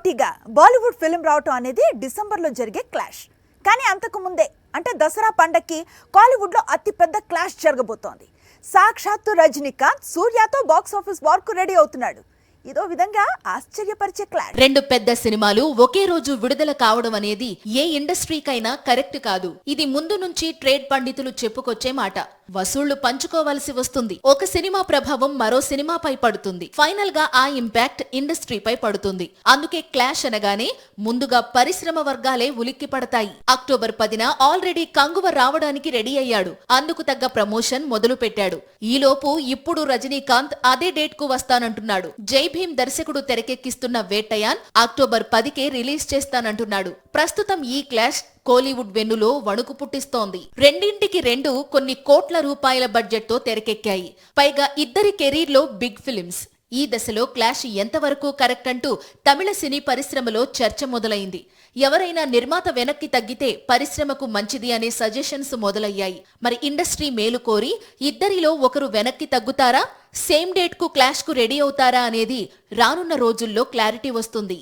పోటీగా బాలీవుడ్ ఫిల్మ్ రావటం అనేది డిసెంబర్లో జరిగే క్లాష్. కానీ అంతకు ముందే అంటే దసరా పండక్కి కాలీవుడ్లో అతిపెద్ద క్లాష్ జరగబోతోంది. సాక్షాత్తు రజనీకాంత్ సూర్యతో బాక్స్ ఆఫీస్ వార్కు రెడీ అవుతున్నాడు. ఇదో విధంగా ఆశ్చర్యపరిచే క్లాష్. రెండు పెద్ద సినిమాలు ఒకే రోజు విడుదల కావడం అనేది ఏ ఇండస్ట్రీకైనా కరెక్ట్ కాదు. ఇది ముందు నుంచి ట్రేడ్ పండితులు చెప్పుకొచ్చే మాట. వసూళ్లు పంచుకోవాల్సి వస్తుంది. ఒక సినిమా ప్రభావం మరో సినిమాపై పడుతుంది. ఫైనల్ గా ఆ ఇంపాక్ట్ ఇండస్ట్రీపై పడుతుంది. అందుకే క్లాష్ అనగానే ముందుగా పరిశ్రమ వర్గాలే ఉలిక్కి పడతాయి. అక్టోబర్ 10న ఆల్రెడీ కంగువ రావడానికి రెడీ అయ్యాడు. అందుకు తగ్గ ప్రమోషన్ మొదలు పెట్టాడు. ఈలోపు ఇప్పుడు రజనీకాంత్ అదే డేట్ కు వస్తానంటున్నాడు. జై భీమ్ దర్శకుడు తెరకెక్కిస్తున్న వేట్టయాన్ అక్టోబర్ 10కే రిలీజ్ చేస్తానంటున్నాడు. ప్రస్తుతం ఈ క్లాష్ కోలీవుడ్ వెన్నులో వణుకు పుట్టిస్తోంది. రెండింటికి రెండు కొన్ని కోట్ల రూపాయల బడ్జెట్ తో తెరకెక్కాయి. పైగా ఇద్దరి కెరీర్లో బిగ్ ఫిలిమ్స్. ఈ దశలో క్లాష్ ఎంతవరకు కరెక్ట్ అంటూ తమిళ సినీ పరిశ్రమలో చర్చ మొదలైంది. ఎవరైనా నిర్మాత వెనక్కి తగ్గితే పరిశ్రమకు మంచిది అనే సజెషన్స్ మొదలయ్యాయి. మరి ఇండస్ట్రీ మేలు కోరి ఇద్దరిలో ఒకరు వెనక్కి తగ్గుతారా, సేమ్ డేట్ కు క్లాష్ కు రెడీ అవుతారా అనేది రానున్న రోజుల్లో క్లారిటీ వస్తుంది.